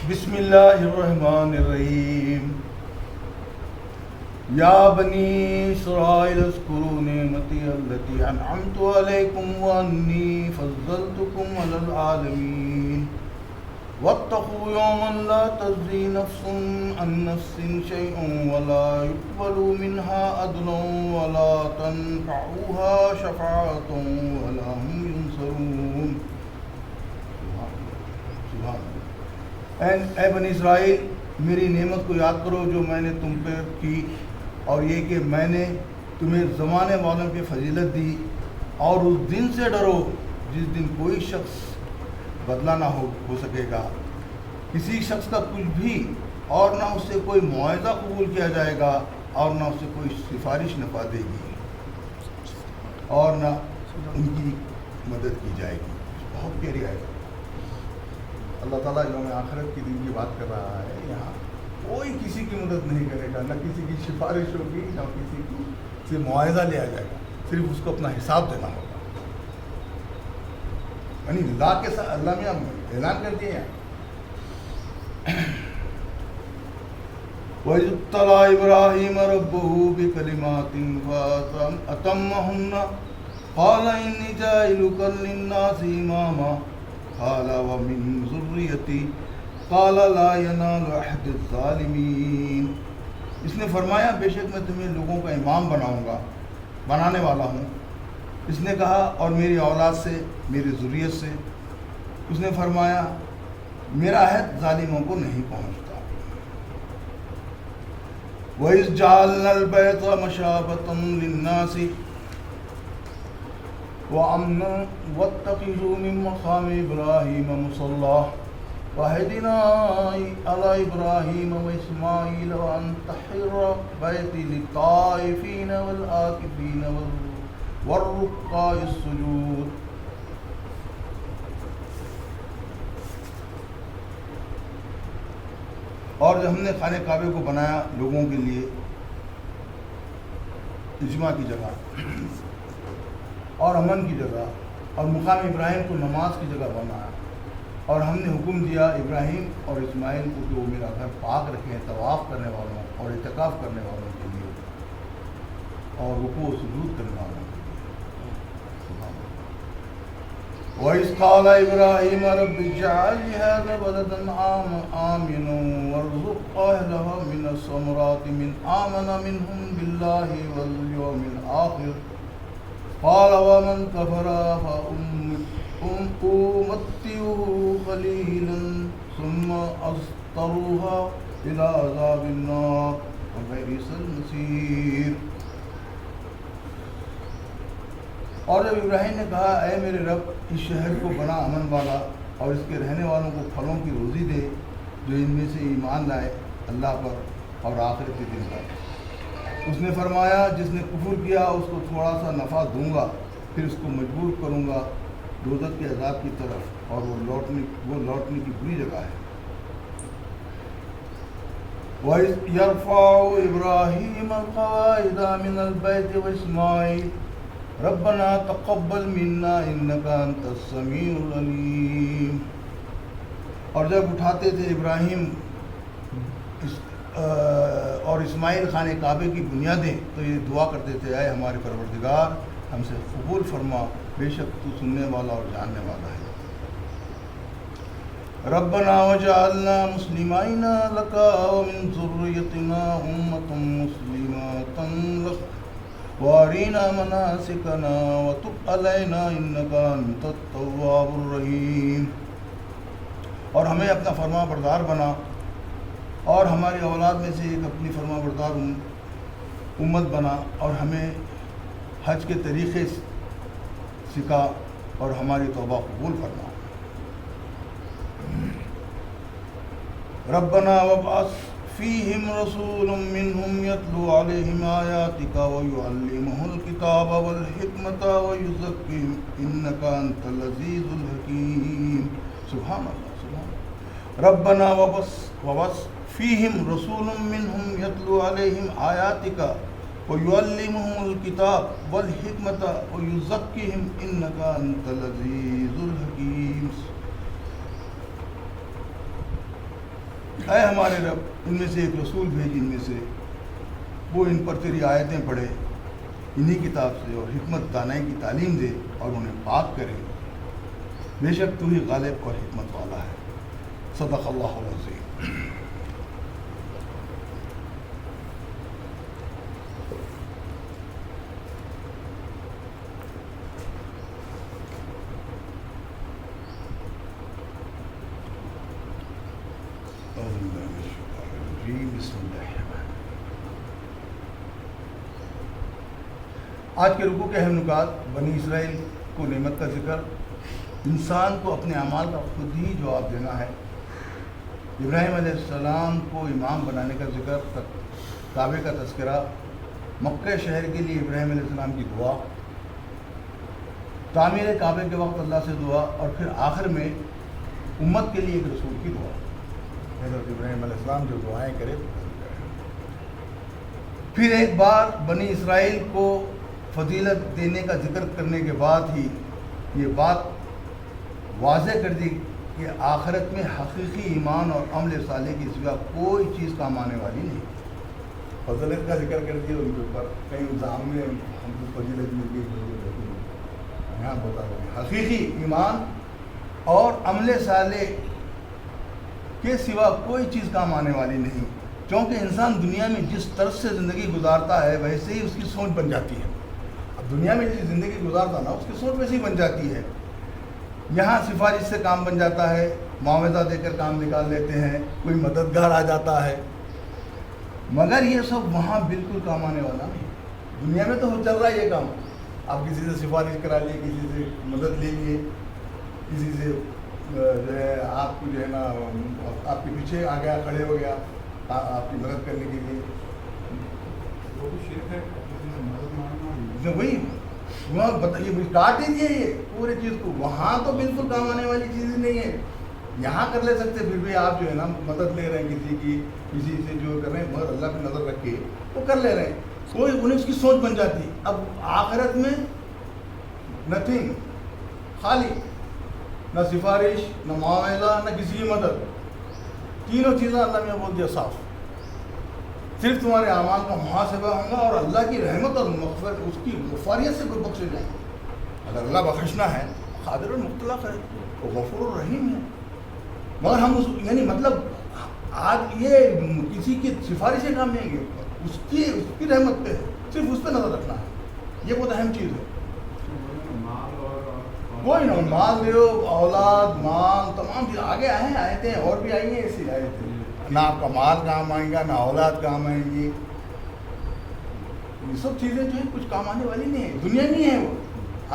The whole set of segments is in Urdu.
بسم اللہ الرحمن الرحیم یا بنی اسرائیل اذکروا نعمتی التی انعمت علیکم وانی فضلتکم علی العالمین واتقوا یوما لا تجزی نفس عن نفس شیئا ولا يقبل منها عدل ولا تنفعها شفاعۃ ولا هم ينصرون۔ اے بنی اسرائیل، میری نعمت کو یاد کرو جو میں نے تم پر کی، اور یہ کہ میں نے تمہیں زمانے والوں کی فضیلت دی، اور اس دن سے ڈرو جس دن کوئی شخص بدلہ نہ ہو سکے گا، کسی شخص کا کچھ بھی، اور نہ اس سے کوئی معاوضہ قبول کیا جائے گا، اور نہ اس سے کوئی سفارش نفع دے گی، اور نہ ان کی مدد کی جائے گی۔ بہت پیاری آیت ہے۔ اللہ تعالیٰ یوم آخرت کے دن کی بات کر رہا ہے۔ یہاں کوئی کسی کی مدد نہیں کرے گا، نہ کسی کی سفارش ہوگی، نہ کسی کی سے معاوضہ لیا جائے گا، صرف اس کو اپنا حساب دینا ہوگا۔ یعنی اللہ کے ساتھ اللہ نے اعلان کر دیا ہے وَإِذِ ابْتَلَىٰ إِبْرَاهِيمَ رَبُّهُ بِكَلِمَاتٍ فَأَتَمَّهُنَّ قَالَ إِنِّي جَاعِلُكَ لِلنَّاسِ إِمَامًا قال ومن ذریتی قال لا ینال عہد الظالمین۔ اس نے فرمایا بے شک میں تمہیں لوگوں کا امام بنانے والا ہوں۔ اس نے کہا اور میری اولاد سے، میری ذریت سے۔ اس نے فرمایا میرا عہد ظالموں کو نہیں پہنچتا۔ وَإِذْ جَعَلْنَا الْبَيْتَ مَثَابَةً لِلنَّاسِ وَأَمْنًا وَاتَّخِذُوا مِن مَّقَامِ إِبْرَاهِيمَ مُصَلًّى وَعَهِدْنَا إِلَىٰ إِبْرَاهِيمَ وَإِسْمَاعِيلَ وَأَن طَهِّرَ بَيْتِي لِلطَّائِفِينَ وَالْعَاكِفِينَ وَالرُّكَّعِ السُّجُودِ۔ اور جب ہم نے خانہ کعبے کو بنایا لوگوں کے لیے اجماع کی جگہ اور امن کی جگہ، اور مقام ابراہیم کو نماز کی جگہ بنایا، اور ہم نے حکم دیا ابراہیم اور اسماعیل کو کہ وہ میرا گھر پاک رکھیں طواف کرنے والوں اور اعتکاف کرنے والوں کے لیے، اور رکوع و سجود کرنے والوں کے لیے۔ وَإِذْ قَالَ إِبْرَاهِيمُ رَبِّ اجْعَلْ لِي هَٰذَا بَلَدًا آمِنًا وَارْزُقْ أَهْلَهُ مِنَ الثَّمَرَاتِ مَنْ آمَنَ مِنْهُم بِاللَّهِ وَالْيَوْمِ الْآخِرِ قال ومن كفر فأمتعه قليلا ثم أضطرها إلى عذاب النار وبئس المصير۔ اور جب ابراہیم نے کہا اے میرے رب اس شہر کو بنا امن والا، اور اس کے رہنے والوں کو پھلوں کی روزی دے جو ان میں سے ایمان لائے اللہ پر اور آخرت کے دن پر۔ اس نے فرمایا جس نے کفر کیا اس کو تھوڑا سا نفع دوں گا، پھر اس کو مجبور کروں گا دوزخ کے عذاب کی طرف، اور وہ لوٹنے کی بری جگہ ہے۔ وَإِذْ يَرْفَعُ إِبْرَاهِيمُ الْقَوَاعِدَ مِنَ الْبَيْتِ وَإِسْمَاعِيلُ رَبَّنَا تَقَبَّلْ مِنَّا إِنَّكَ أَنْتَ السَّمِيعُ الْعَلِيمُ۔ اور جب اٹھاتے تھے ابراہیم اور اسماعیل خانہ کعبے کی بنیادیں تو یہ دعا کرتے تھے اے ہمارے پروردگار ہم سے قبول فرما، بے شک تو سننے والا اور جاننے والا ہے۔ ربنا وجعلنا مسلمین لک ومن ذریتنا امۃ مسلمۃ لک وارنا مناسکنا وتب علینا انک انت التواب الرحیم۔ اور ہمیں اپنا فرما بردار بنا، اور ہماری اولاد میں سے ایک اپنی فرما بردار امت بنا، اور ہمیں حج کے طریقے سکھا، اور ہماری توبہ قبول فرما۔ ربنا وابعث فیہم رسولا منہم یتلو علیہم آیاتک ویعلمہم الکتاب والحکمۃ ویزکیہم انک انت العزیز الحکیم۔ سبحان اللہ، سبحان اللہ۔ ربنا وابعث فیہم رسول منہم یتلو علیہم آیاتک ویعلمہم الکتاب والحکمۃ ویزکیہم انک انت العزیز الحکیم۔ اے ہمارے رب ان میں سے ایک رسول بھیج ان میں سے وہ ان پر تیری آیتیں پڑھے انہی کتاب سے اور حکمت دانائی کی تعلیم دے اور انہیں پاک کرے، بے شک تو ہی غالب اور حکمت والا ہے۔ صدق اللہ العظیم۔ بسم اللہ الرحمن الرحیم۔ آج کے رکوع کے اہم نکات: بنی اسرائیل کو نعمت کا ذکر، انسان کو اپنے اعمال کا خود ہی جواب دینا ہے، ابراہیم علیہ السلام کو امام بنانے کا ذکر، کعبے کا تذکرہ، مکہ شہر کے لیے ابراہیم علیہ السلام کی دعا، تعمیر کعبے کے وقت اللہ سے دعا، اور پھر آخر میں امت کے لیے ایک رسول کی دعا۔ حضرت ابراہیم علیہ السلام جو دعائیں کرے پھر ایک بار بنی اسرائیل کو فضیلت دینے کا ذکر کرنے کے بعد ہی یہ بات واضح کر دی کہ آخرت میں حقیقی ایمان اور عمل صالح کی سوا کوئی چیز کام آنے والی نہیں۔ فضیلت کا ذکر کر دیا ان کے اوپر، کہیں الزام میں ہم کو فضیلت مل گئی، یہاں بتا رہے حقیقی ایمان اور عمل صالح کے سوا کوئی چیز کام آنے والی نہیں، کیونکہ انسان دنیا میں جس طرز سے زندگی گزارتا ہے ویسے ہی اس کی سوچ بن جاتی ہے۔ اب دنیا میں جس زندگی گزارتا نا اس کی سوچ ویسے ہی بن جاتی ہے۔ یہاں سفارش سے کام بن جاتا ہے، معاوضہ دے کر کام نکال لیتے ہیں، کوئی مددگار آ جاتا ہے، مگر یہ سب وہاں بالکل کام آنے والا نہیں۔ دنیا میں تو چل رہا ہے یہ کام، آپ کسی سے سفارش کرا لیے، کسی سے مدد لے لیے، کسی سے جو ہے آپ کو جو ہے نا آپ کے پیچھے آ گیا، کھڑے ہو گیا آپ کی مدد کرنے کے لیے، وہ بھی شرک ہے، کسی سے مدد مانگنا وہی وہاں بتائیے کاٹ ہی دیا یہ پورے چیز کو۔ وہاں تو بالکل کام آنے والی چیز ہی نہیں ہے، یہاں کر لے سکتے، پھر بھی آپ جو ہے نا مدد لے رہے ہیں کسی کی، کسی سے جو کر رہے ہیں، مگر اللہ پہ نظر رکھ کے وہ کر لے رہے ہیں، کوئی انہیں اس کی سوچ بن جاتی ہے۔ اب آخرت میں نتھنگ، خالی، نہ سفارش، نہ معاوضہ، نہ کسی کی مدد، تینوں چیزیں اللہ نے بول دیا صاف، صرف تمہارے اعمال کا محاسبہ ہوگا اور اللہ کی رحمت اور مغفرت، اس کی غفاریت سے کوئی بخشے جائیں۔ اگر اللہ بخشنا ہے قادر المطلق ہے، وہ غفور الرحیم ہے، مگر ہم اس یعنی مطلب آج یہ کسی کی سفارش سے کام نہیں گے، اس کی رحمت پہ صرف اس پہ نظر رکھنا ہے، یہ بہت اہم چیز ہے۔ کوئی نہ مال دیو، اولاد، مال، تمام چیز آگے آئے ہیں، آیتیں اور بھی آئی ہیں، ایسی آیتیں، نہ آپ کا مال کام آئے گا، نہ اولاد کام آئیں گی، یہ سب چیزیں جو ہیں کچھ کام آنے والی نہیں ہے، دنیا نہیں ہے وہ،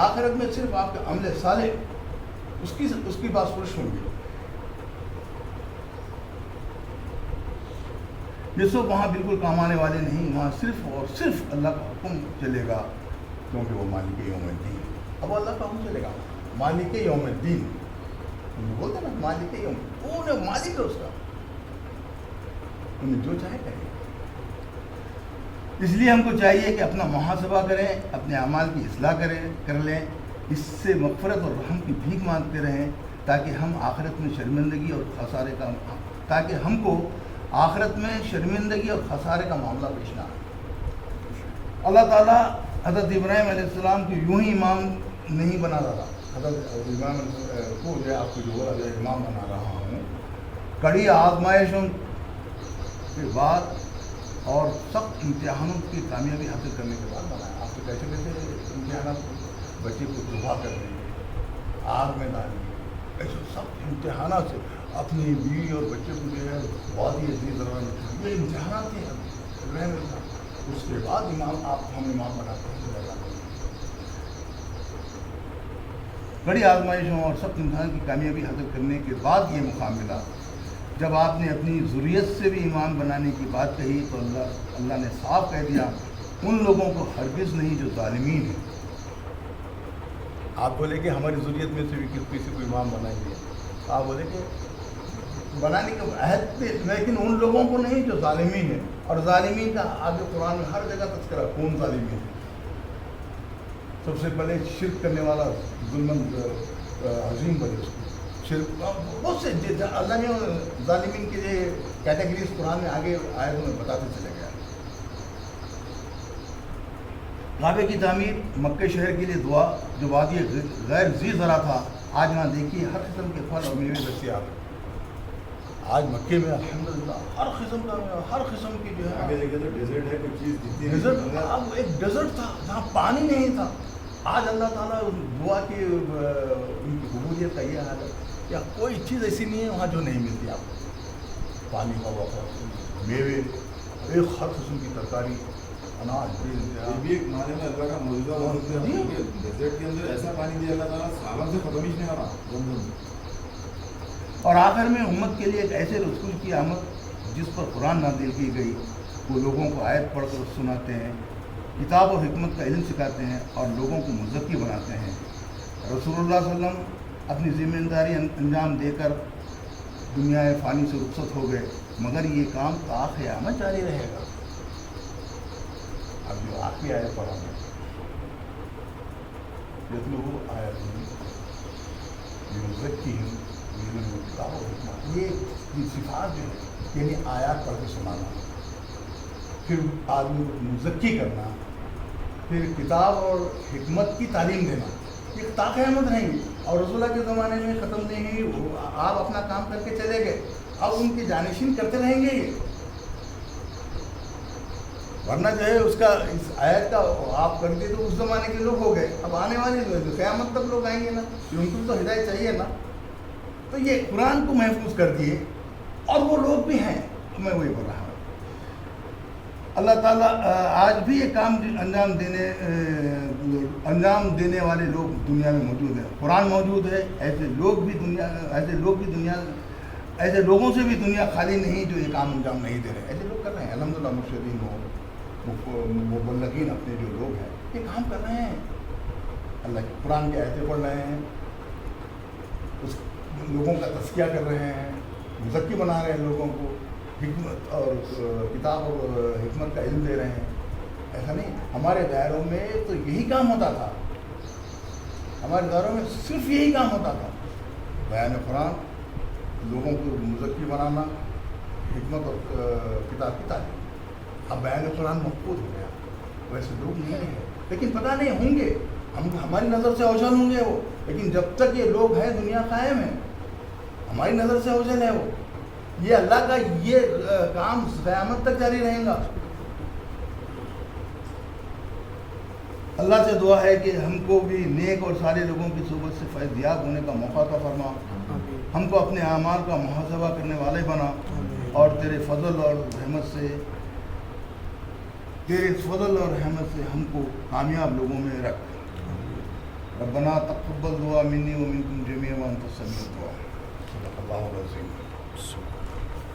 آخرت میں صرف آپ کے عمل صالح اس کی بات پرش ہوں گی۔ یہ سب وہاں بالکل کام آنے والے نہیں، وہاں صرف اور صرف اللہ کا حکم چلے گا، کیونکہ وہ مالک یوم الدین۔ اب اللہ کا حکم چلے گا، مالک یوم الدین بولتے نا، مالک یوم، وہ مالک ہے اس کا، انہیں جو چاہے کرے۔ اس لیے ہم کو چاہیے کہ اپنا محاسبہ کریں، اپنے اعمال کی اصلاح کر لیں، اس سے مغفرت اور رحم کی بھیک مانگتے رہیں، تاکہ ہم آخرت میں شرمندگی اور خسارے کا خسارے کا معاملہ پیش نہ آئے۔ اللہ تعالیٰ حضرت ابراہیم علیہ السلام کو یوں ہی امام نہیں بنا رہا، حضرت ابراہیم کو جو آپ کو جو بولا جو امام بنا رہا ہوں، کڑی آزمائشوں کے بعد اور سخت امتحانوں کی کامیابی حاصل کرنے کے بعد بنایا۔ آپ کو کیسے امتحانات، بچے کو تباہ کر دیں گے، آگ میں ڈالیں گے، ایسے سخت امتحانات سے اپنی بیوی اور بچے کو جو ہے بہت ہی عزیز رہنا، یہ امتحانات تھے ابراہیم علیہ السلام۔ اس کے بعد ہم امام بناتے ہیں۔ بڑی آزمائشوں اور سخت امتحان کی کامیابی حاصل کرنے کے بعد یہ مقام ملا۔ جب آپ نے اپنی ذریت سے بھی امام بنانے کی بات کہی تو اللہ نے صاف کہہ دیا ان لوگوں کو ہرگز نہیں جو ظالمین ہیں۔ آپ بولے کہ ہماری ذریت میں سے بھی کسی کو امام بنائیں گے، آپ بولے کہ بنانے کے عہد پہ، لیکن ان لوگوں کو نہیں جو ظالمین ہیں۔ اور ظالمین کا آگے قرآن میں ہر جگہ تذکرہ، کون ظالمین ہے؟ سب سے پہلے شرک کرنے والا ظلم عظیم بنے اس کو، شرک بہت سے اللہ نے ظالمین کے لیے کیٹیگریز قرآن میں آگے آیتوں میں بتاتے چلے گیا. کعبے کی تعمیر، مکہ شہر کے لیے دعا جو وادی غیر ذی زرع تھا، آج وہاں دیکھیے ہر قسم کے پھل اور میوے دستیاب ہیں. آج مکے میں الحمدللہ ہر قسم کا ہر قسم کی جو ہے ڈیزرٹ ہے، کوئی چیز جتنی ڈیزرٹ. اب ایک ڈیزرٹ تھا جہاں پانی نہیں تھا. آج اللہ تعالیٰ دعا کی ان کی قبولیت کا یہ حال ہے کہ کوئی چیز ایسی نہیں ہے وہاں جو نہیں ملتی آپ کو. پانی کا وقت، میوے، ایک ہر قسم کی ترکاری، اناج، یہ بھی ایک معنی میں اللہ کا معجزہ ہوا کہ ڈیزرٹ کے اندر ایسا پانی دیا اللہ تعالیٰ سالوں سے ختم ہی نہیں ہو رہا. اور آخر میں امت کے لیے ایک ایسے رسول کی آمد جس پر قرآن نازل کی گئی. وہ لوگوں کو آیت پڑھ کر سناتے ہیں، کتاب و حکمت کا علم سکھاتے ہیں اور لوگوں کو مزکی بناتے ہیں. رسول اللہ صلی اللہ علیہ وسلم اپنی ذمہ داری انجام دے کر دنیا فانی سے رخصت ہو گئے، مگر یہ کام تا قیامت جاری رہے گا. اب جو آخری آیت پڑھا ہے یتلو آیاتہ یزکیہم کتاب و حکمت، یہ صفات جو ہے یعنی آیات پڑھ کے سنانا، پھر آدمی کو مزکی کرنا، پھر کتاب اور حکمت کی تعلیم دینا، یہ تا قیامت رہیں گی. اور رسول اللہ کے زمانے میں ختم نہیں ہوئی. آپ اپنا کام کر کے چلے گئے، اب ان کے جانشین کرتے رہیں گے. یہ ورنہ جو ہے اس کا اس آیت کا آپ کرتے تو اس زمانے کے لوگ ہو گئے. اب آنے والے قیامت تک لوگ آئیں گے نا، ان کو تو ہدایت چاہیے نا. تو یہ قرآن کو محفوظ کر دیے، اور وہ لوگ بھی ہیں. میں وہی بول رہا ہوں اللہ تعالیٰ آج بھی یہ کام انجام دینے والے لوگ دنیا میں موجود ہیں. قرآن موجود ہے، ایسے لوگوں سے بھی دنیا خالی نہیں جو یہ کام انجام نہیں دے رہے. ایسے لوگ کر رہے ہیں الحمدللہ. مرشدین ہو، مبلغین اپنے جو لوگ ہیں یہ کام کر رہے ہیں، اللہ کے قرآن کی آیتیں پڑھ رہے ہیں، اس لوگوں کا تزکیہ کر رہے ہیں، مزکی بنا رہے ہیں لوگوں کو، حکمت اور کتاب اور حکمت کا علم دے رہے ہیں. ایسا نہیں، ہمارے دائروں میں تو یہی کام ہوتا تھا. ہمارے دائروں میں صرف یہی کام ہوتا تھا، بیان قرآن، لوگوں کو مزکی بنانا، حکمت اور کتاب کی تعلیم. اب بیان قرآن مفقود ہو گیا، ویسے لوگ نہیں ہیں. لیکن پتہ نہیں ہوں گے، ہماری نظر سے اوجھل ہوں گے وہ، لیکن جب تک یہ لوگ ہیں دنیا قائم ہے. ہماری نظر سے اوجھل ہے وہ. یہ اللہ کا یہ کام قیامت تک جاری رہے گا. اللہ سے دعا ہے کہ ہم کو بھی نیک اور سارے لوگوں کی صحبت سے فیض یاب ہونے کا موقع عطا فرما. ہم کو اپنے اعمال کا محاسبہ کرنے والے بنا، اور تیرے فضل اور رحمت سے ہم کو کامیاب لوگوں میں رکھ. ربنا تقبل دعا منی و منکم جميعا وانت السمیع الدعاء. صدق اللہ العظیم.